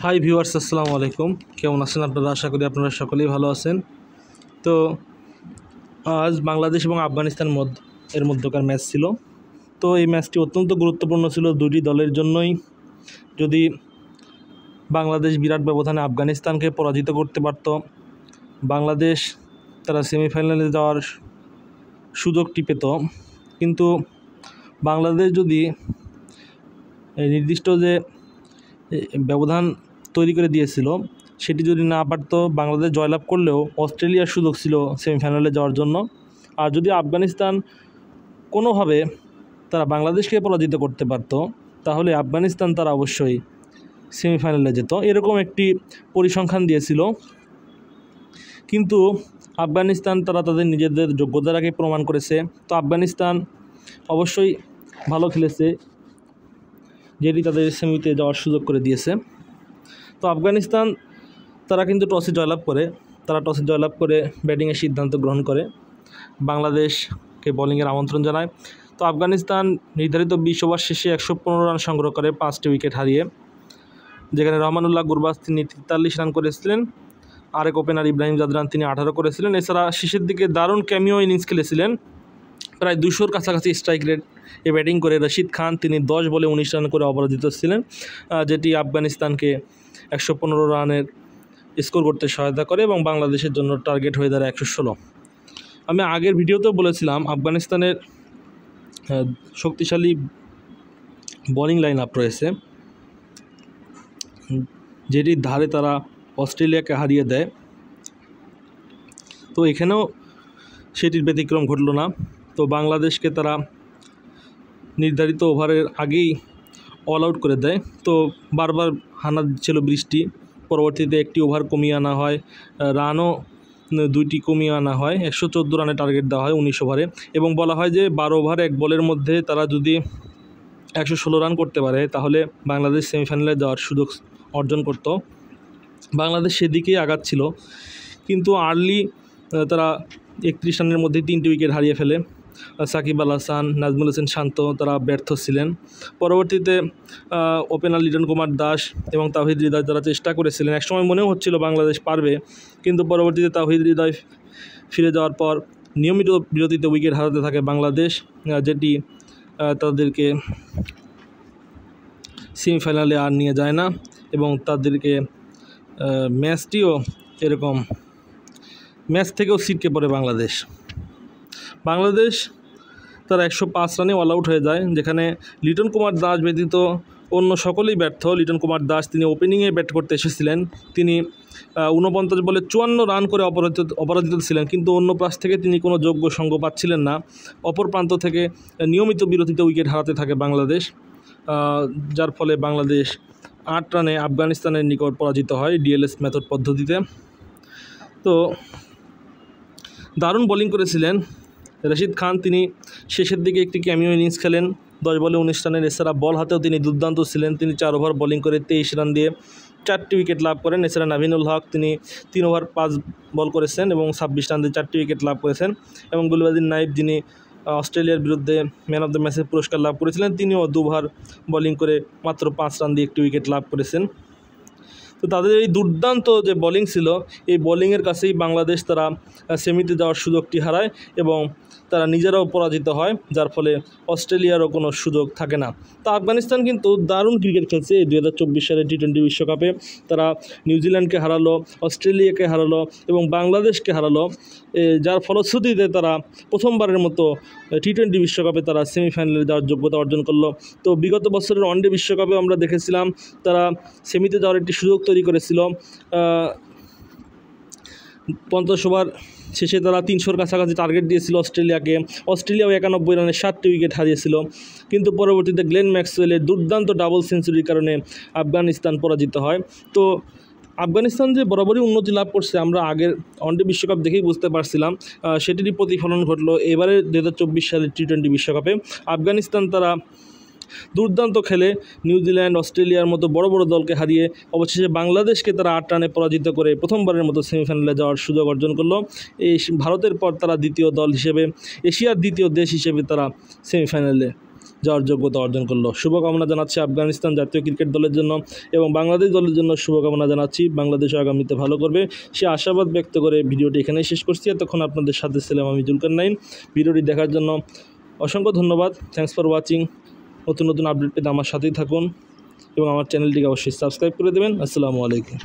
Hi viewers, আসসালামু আলাইকুম। কেমন আছেন আপনারা? আশা করি আপনারা সকলেই ভালো আছেন। তো আজ বাংলাদেশ এবং আফগানিস্তান এর মধ্যকার ম্যাচ ছিল। তো এই ম্যাচটি অত্যন্ত গুরুত্বপূর্ণ ছিল দুটি দলের জন্যই। যদি বাংলাদেশ বিরাট ব্যবধানে আফগানিস্তানকে পরাজিত করতে পারত, বাংলাদেশ তারা সেমিফাইনালে যাওয়ার সুযোগটি পেত। কিন্তু বাংলাদেশ যদি নির্দিষ্ট যে ব্যবধান তৈরি করে দিয়েছিল সেটি যদি না পারত, বাংলাদেশ জয়লাভ করলেও অস্ট্রেলিয়ার সুযোগ ছিল সেমিফাইনালে যাওয়ার জন্য। আর যদি আফগানিস্তান কোনোভাবে তারা বাংলাদেশকে পরাজিত করতে পারত, তাহলে আফগানিস্তান তারা অবশ্যই সেমিফাইনালে যেত, এরকম একটি পরিসংখ্যান দিয়েছিল। কিন্তু আফগানিস্তান তারা তাদের নিজেদের যোগ্যতাকে প্রমাণ করেছে। তো আফগানিস্তান অবশ্যই ভালো খেলেছে, যেটি তাদের সেমিতে যাওয়ার সুযোগ করে দিয়েছে। তো আফগানিস্তান তারা কিন্তু টসে জয়লাভ করে ব্যাটিংয়ের সিদ্ধান্ত গ্রহণ করে, বাংলাদেশকে বোলিংয়ের আমন্ত্রণ জানায়। তো আফগানিস্তান নির্ধারিত 20 ওভার শেষে 115 রান সংগ্রহ করে 5টি উইকেট হারিয়ে, যেখানে রহমানুল্লাহ গুরবাজ তিনি 43 রান করেছিলেন, আরেক ওপেনার ইব্রাহিম জাদরান তিনি 18 করেছিলেন। এছাড়া শেষের দিকে দারুণ ক্যামিও ইনিংস খেলেছিলেন, প্রায় 200-র কাছাকাছি স্ট্রাইক রেট এ ব্যাটিং করে রশিদ খান তিনি 10 বলে 19 রান করে অপরাজিত ছিলেন, যেটি আফগানিস্তানকে 115 রানের স্কোর করতে সহায়তা করে এবং বাংলাদেশের জন্য টার্গেট হয়ে দাঁড়ায় 116। আমি আগের ভিডিওতেও বলেছিলাম আফগানিস্তানের শক্তিশালী বোলিং লাইন আপ রয়েছে, যেটির ধারে তারা অস্ট্রেলিয়াকে হারিয়ে দেয়। তো এখানেও সেটির ব্যতিক্রম ঘটল না। তো বাংলাদেশকে তারা নির্ধারিত ওভারের আগেই অল আউট করে দেয়। তো বারবার হানা দিচ্ছিল বৃষ্টি, পরবর্তীতে একটি ওভার কমিয়ে আনা হয়, রানও 2টি কমিয়ে আনা হয়, 114 রানে টার্গেট দেওয়া হয় 19 ওভারে, এবং বলা হয় যে 12 ওভার 1 বলের মধ্যে তারা যদি 116 রান করতে পারে তাহলে বাংলাদেশ সেমিফাইনালে যাওয়ার সুযোগ অর্জন করত। বাংলাদেশ সেদিকেই আগাচ্ছিল, কিন্তু আর্লি তারা 31 রানের মধ্যে 3টি উইকেট হারিয়ে ফেলে। সাকিব আল হাসান, নাজমুল হোসেন শান্ত তারা ব্যর্থ ছিলেন। পরবর্তীতে ওপেনার লিটন কুমার দাস এবং তাওহিদ হৃদয় তারা চেষ্টা করেছিলেন, একসময় মনেও হচ্ছিল বাংলাদেশ পারবে, কিন্তু পরবর্তীতে তাওহিদ হৃদয় ফিরে যাওয়ার পর নিয়মিত বিরতিতে উইকেট হারাতে থাকে বাংলাদেশ, যেটি তাদেরকে সেমিফাইনালে আর নিয়ে যায় না এবং তাদেরকে ম্যাচটিও এরকম ম্যাচ থেকেও ছিটকে পড়ে বাংলাদেশ তারা 105 রানে অল আউট হয়ে যায়, যেখানে লিটন কুমার দাস ব্যতীত অন্য সকলেই ব্যর্থ। লিটন কুমার দাস তিনি ওপেনিংয়ে ব্যাট করতে এসেছিলেন, তিনি 49 বলে 54 রান করে অপরাজিত ছিলেন, কিন্তু অন্য পাশ থেকে তিনি কোনো যোগ্য সঙ্গ পাচ্ছিলেন না। অপর প্রান্ত থেকে নিয়মিত বিরতিতে উইকেট হারাতে থাকে বাংলাদেশ, যার ফলে বাংলাদেশ 8 রানে আফগানিস্তানের নিকট পরাজিত হয় ডিএলএস মেথড পদ্ধতিতে। তো দারুণ বোলিং করেছিলেন রশিদ খান, তিনি শেষের দিকে একটি ক্যামিও ইনিংস খেলেন 10 বলে 19 রানের। এছাড়া বল হাতেও তিনি দুর্দান্ত ছিলেন, তিনি 4 ওভার বোলিং করে 23 রান দিয়ে 4টি উইকেট লাভ করেন। এছাড়া নাভিনুল হক তিনি 3 ওভার 5 বল করেছেন এবং 26 রান দিয়ে 4টি উইকেট লাভ করেছেন। এবং গুলবাদিন নাইব যিনি অস্ট্রেলিয়ার বিরুদ্ধে ম্যান অফ দ্য ম্যাচের পুরস্কার লাভ করেছিলেন, তিনিও 2 ওভার বোলিং করে মাত্র 5 রান দিয়ে 1টি উইকেট লাভ করেছেন। তো তাদের এই দুর্দান্ত যে বোলিং ছিল, এই বোলিংয়ের কাছেই বাংলাদেশ তারা সেমিতে যাওয়ার সুযোগটি হারায় এবং তারা নিজেরাও পরাজিত হয়, যার ফলে অস্ট্রেলিয়ারও কোনো সুযোগ থাকে না। তো আফগানিস্তান কিন্তু দারুণ ক্রিকেট খেলছে এই 2024 সালের টি-20 বিশ্বকাপে। তারা নিউজিল্যান্ডকে হারালো, অস্ট্রেলিয়াকে হারালো এবং বাংলাদেশকে হারালো, যার ফলশ্রুতিতে তারা প্রথমবারের মতো টি-20 বিশ্বকাপে তারা সেমিফাইনালে যাওয়ার যোগ্যতা অর্জন করলো। তো বিগত বছরের ওয়ানডে বিশ্বকাপে আমরা দেখেছিলাম তারা সেমিতে যাওয়ার একটি সুযোগ তৈরি করেছিল। 50 ওভার শেষে তারা 300-র কাছাকাছি টার্গেট দিয়েছিল অস্ট্রেলিয়াকে। অস্ট্রেলিয়াও 91 রানে 7টি উইকেট হারিয়েছিল, কিন্তু পরবর্তীতে গ্লেন ম্যাক্সওয়েলের দুর্দান্ত ডাবল সেঞ্চুরির কারণে আফগানিস্তান পরাজিত হয়। তো আফগানিস্তান যে বরাবরই উন্নতি লাভ করছে আমরা আগের ওয়ানডে বিশ্বকাপ দেখেই বুঝতে পারছিলাম, সেটিরই প্রতিফলন ঘটলো এবারে 2024 সালের টি-20 বিশ্বকাপে। আফগানিস্তান তারা দুর্দান্ত খেলে নিউজিল্যান্ড, অস্ট্রেলিয়ার মতো বড় বড় দলকে হারিয়ে অবশেষে বাংলাদেশকে তারা 8 রানে পরাজিত করে প্রথমবারের মতো সেমিফাইনালে যাওয়ার সুযোগ অর্জন করলো। এই ভারতের পর তারা দ্বিতীয় দল হিসেবে, এশিয়ার দ্বিতীয় দেশ হিসেবে তারা সেমিফাইনালে যাওয়ার যোগ্যতা অর্জন করলো। শুভকামনা জানাচ্ছি আফগানিস্তান জাতীয় ক্রিকেট দলের জন্য এবং বাংলাদেশ দলের জন্য শুভকামনা জানাচ্ছি। বাংলাদেশ আগামীতে ভালো করবে সে আশাবাদ ব্যক্ত করে ভিডিওটি এখানেই শেষ করছি। এতক্ষণ আপনাদের সাথে ছিলাম আমি জুলকারনাইন। ভিডিওটি দেখার জন্য অসংখ্য ধন্যবাদ। Thanks for watching. নতুন নতুন আপডেট পেতে আমার সাথেই থাকুন এবং আমার চ্যানেলটিকে অবশ্যই সাবস্ক্রাইব করে দেবেন। আসসালামু আলাইকুম।